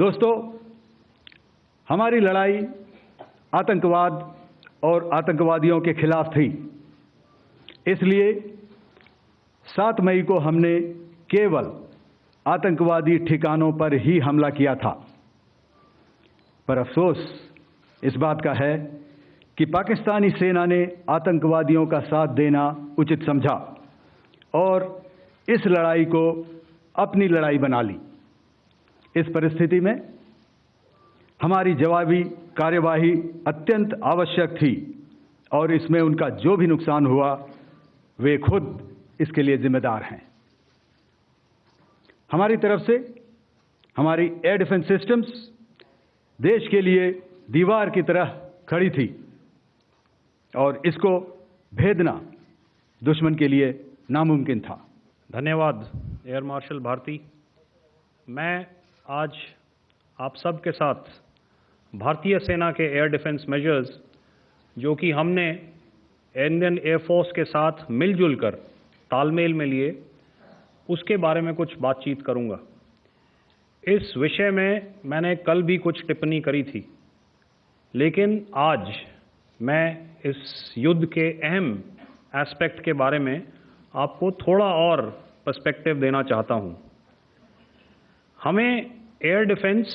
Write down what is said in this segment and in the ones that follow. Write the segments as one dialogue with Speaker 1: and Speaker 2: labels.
Speaker 1: दोस्तों, हमारी लड़ाई आतंकवाद और आतंकवादियों के खिलाफ थी। इसलिए 7 मई को हमने केवल आतंकवादी ठिकानों पर ही हमला किया था। पर अफसोस इस बात का है कि पाकिस्तानी सेना ने आतंकवादियों का साथ देना उचित समझा और इस लड़ाई को अपनी लड़ाई बना ली। इस परिस्थिति में हमारी जवाबी कार्यवाही अत्यंत आवश्यक थी और इसमें उनका जो भी नुकसान हुआ वे खुद इसके लिए जिम्मेदार हैं। हमारी तरफ से हमारी एयर डिफेंस सिस्टम्स देश के लिए दीवार की तरह खड़ी थी और इसको भेदना दुश्मन के लिए नामुमकिन था।
Speaker 2: धन्यवाद एयर मार्शल भारती। मैं आज आप सब के साथ भारतीय सेना के एयर डिफेंस मेजर्स जो कि हमने इंडियन एयरफोर्स के साथ मिलजुल कर तालमेल में लिए, उसके बारे में कुछ बातचीत करूंगा। इस विषय में मैंने कल भी कुछ टिप्पणी करी थी, लेकिन आज मैं इस युद्ध के अहम एस्पेक्ट के बारे में आपको थोड़ा और पर्सपेक्टिव देना चाहता हूं। हमें एयर डिफेंस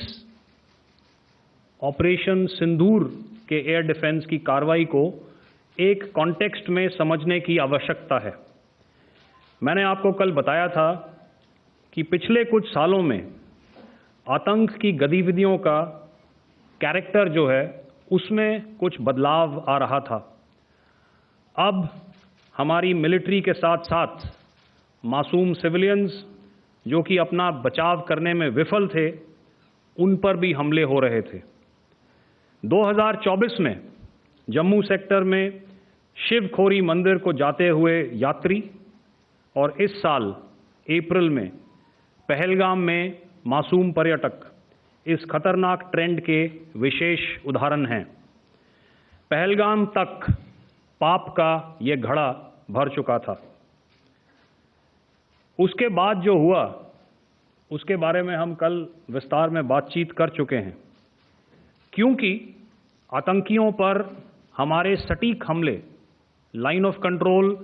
Speaker 2: ऑपरेशन सिंदूर के एयर डिफेंस की कार्रवाई को एक कॉन्टेक्स्ट में समझने की आवश्यकता है। मैंने आपको कल बताया था कि पिछले कुछ सालों में आतंक की गतिविधियों का कैरेक्टर जो है उसमें कुछ बदलाव आ रहा था। अब हमारी मिलिट्री के साथ साथ मासूम सिविलियंस जो कि अपना बचाव करने में विफल थे, उन पर भी हमले हो रहे थे। 2024 में जम्मू सेक्टर में शिवखोरी मंदिर को जाते हुए यात्री और इस साल अप्रैल में पहलगाम में मासूम पर्यटक इस खतरनाक ट्रेंड के विशेष उदाहरण हैं। पहलगाम तक पाप का ये घड़ा भर चुका था। उसके बाद जो हुआ उसके बारे में हम कल विस्तार में बातचीत कर चुके हैं। क्योंकि आतंकियों पर हमारे सटीक हमले लाइन ऑफ कंट्रोल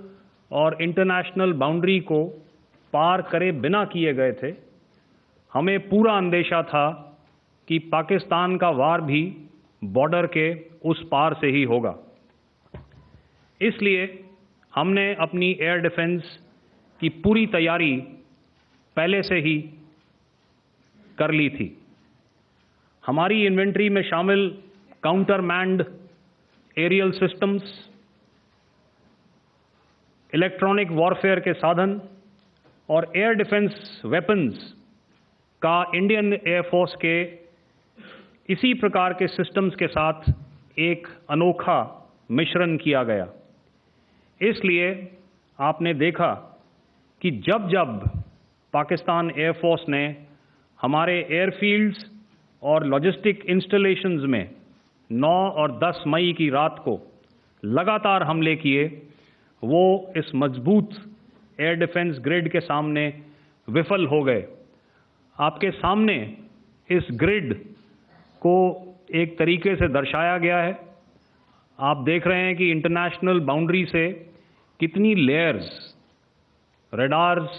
Speaker 2: और इंटरनेशनल बाउंड्री को पार करे बिना किए गए थे, हमें पूरा अंदेशा था कि पाकिस्तान का वार भी बॉर्डर के उस पार से ही होगा। इसलिए हमने अपनी एयर डिफेंस की पूरी तैयारी पहले से ही कर ली थी। हमारी इन्वेंट्री में शामिल counter manned aerial systems, electronic warfare के साधन और एयर डिफेंस वेपन्स का इंडियन एयरफोर्स के इसी प्रकार के सिस्टम्स के साथ एक अनोखा मिश्रण किया गया। इसलिए आपने देखा कि जब जब पाकिस्तान एयरफोर्स ने हमारे एयरफील्ड्स और लॉजिस्टिक इंस्टॉलेशंस में 9 और 10 मई की रात को लगातार हमले किए, वो इस मजबूत एयर डिफेंस ग्रिड के सामने विफल हो गए। आपके सामने इस ग्रिड को एक तरीके से दर्शाया गया है। आप देख रहे हैं कि इंटरनेशनल बाउंड्री से कितनी layers, radars,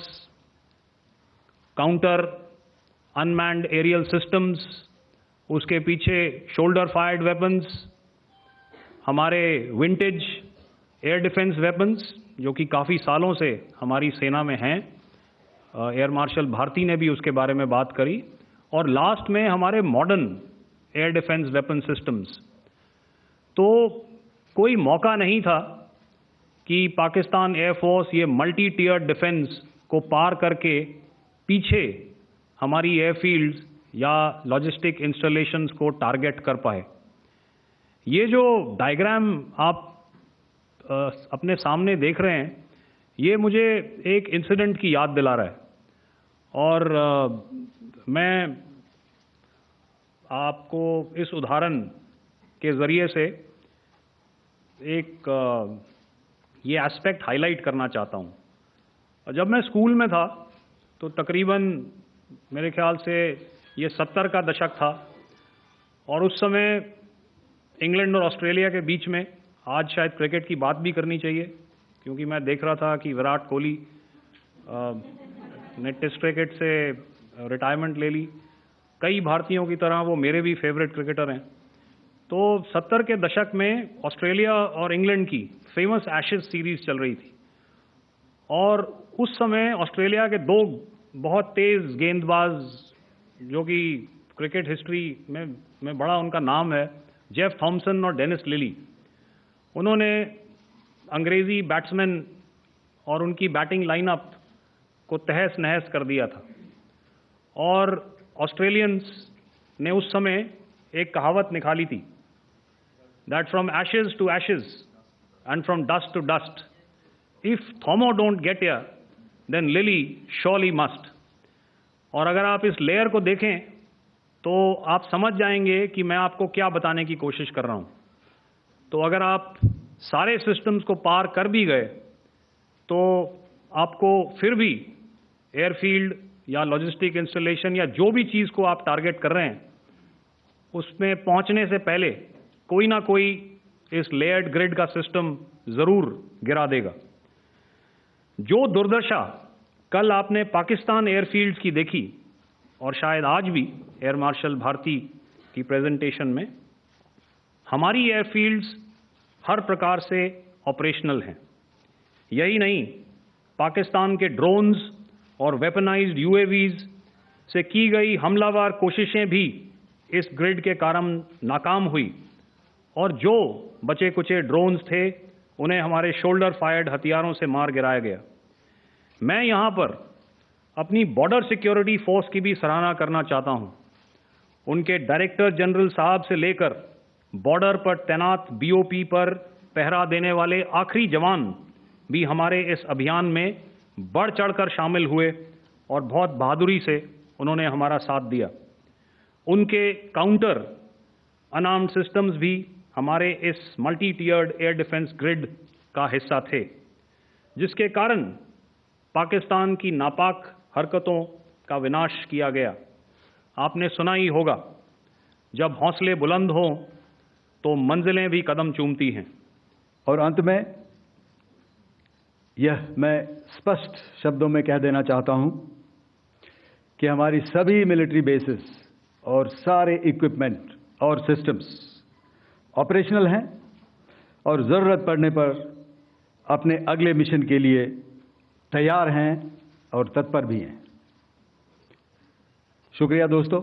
Speaker 2: counter unmanned aerial systems, उसके पीछे शोल्डर फायर्ड वेपन्स, हमारे विंटेज एयर डिफेंस वेपन्स जो कि काफ़ी सालों से हमारी सेना में हैं। एयर मार्शल भारती ने भी उसके बारे में बात करी। और लास्ट में हमारे modern air defence weapon systems. तो कोई मौका नहीं था कि पाकिस्तान एयरफोर्स ये मल्टी टियर डिफेंस को पार करके पीछे हमारी एयरफील्ड्स या लॉजिस्टिक इंस्टॉलेशंस को टारगेट कर पाए। ये जो डायग्राम आप अपने सामने देख रहे हैं, ये मुझे एक इंसिडेंट की याद दिला रहा है और मैं आपको इस उदाहरण के ज़रिए से एक ये एस्पेक्ट हाईलाइट करना चाहता हूँ। जब मैं स्कूल में था तो तकरीबन मेरे ख्याल से ये 70 का दशक था और उस समय इंग्लैंड और ऑस्ट्रेलिया के बीच में, आज शायद क्रिकेट की बात भी करनी चाहिए क्योंकि मैं देख रहा था कि विराट कोहली ने टेस्ट क्रिकेट से रिटायरमेंट ले ली। कई भारतीयों की तरह वो मेरे भी फेवरेट क्रिकेटर हैं। तो 70 के दशक में ऑस्ट्रेलिया और इंग्लैंड की फेमस एशेज सीरीज चल रही थी और उस समय ऑस्ट्रेलिया के दो बहुत तेज गेंदबाज, जो कि क्रिकेट हिस्ट्री में बड़ा उनका नाम है, जेफ थॉमसन और डेनिस लिली, उन्होंने अंग्रेजी बैट्समैन और उनकी बैटिंग लाइनअप को तहस नहस कर दिया था। और ऑस्ट्रेलियंस ने उस समय एक कहावत निकाली थी, that from ashes to ashes and from dust to dust, if Thommo don't get here then Lillee surely must. और अगर आप इस लेयर को देखें तो आप समझ जाएंगे कि मैं आपको क्या बताने की कोशिश कर रहा हूं। तो अगर आप सारे सिस्टम्स को पार कर भी गए तो आपको फिर भी एयरफील्ड या लॉजिस्टिक इंस्टॉलेशन या जो भी चीज़ को आप टारगेट कर रहे हैं उसमें पहुंचने से पहले कोई ना कोई इस लेयर्ड ग्रिड का सिस्टम ज़रूर गिरा देगा। जो दुर्दशा कल आपने पाकिस्तान एयरफील्ड्स की देखी और शायद आज भी एयर मार्शल भारती की प्रेजेंटेशन में, हमारी एयरफील्ड्स हर प्रकार से ऑपरेशनल हैं। यही नहीं, पाकिस्तान के ड्रोन्स और वेपनाइज्ड यूएवीज से की गई हमलावर कोशिशें भी इस ग्रिड के कारण नाकाम हुई और जो बचे कुचे ड्रोन्स थे उन्हें हमारे शोल्डर फायर्ड हथियारों से मार गिराया गया। मैं यहाँ पर अपनी बॉर्डर सिक्योरिटी फोर्स की भी सराहना करना चाहता हूँ। उनके डायरेक्टर जनरल साहब से लेकर बॉर्डर पर तैनात बीओपी पर पहरा देने वाले आखिरी जवान भी हमारे इस अभियान में बढ़ चढ़कर शामिल हुए और बहुत बहादुरी से उन्होंने हमारा साथ दिया। उनके काउंटर अनार्म्ड सिस्टम्स भी हमारे इस मल्टी टियर्ड एयर डिफेंस ग्रिड का हिस्सा थे, जिसके कारण पाकिस्तान की नापाक हरकतों का विनाश किया गया। आपने सुना ही होगा, जब हौसले बुलंद हों तो मंजिलें भी कदम चूमती हैं।
Speaker 1: और अंत में यह मैं स्पष्ट शब्दों में कह देना चाहता हूं कि हमारी सभी मिलिट्री बेसिस और सारे इक्विपमेंट और सिस्टम्स ऑपरेशनल हैं और ज़रूरत पड़ने पर अपने अगले मिशन के लिए तैयार हैं और तत्पर भी हैं। शुक्रिया दोस्तों।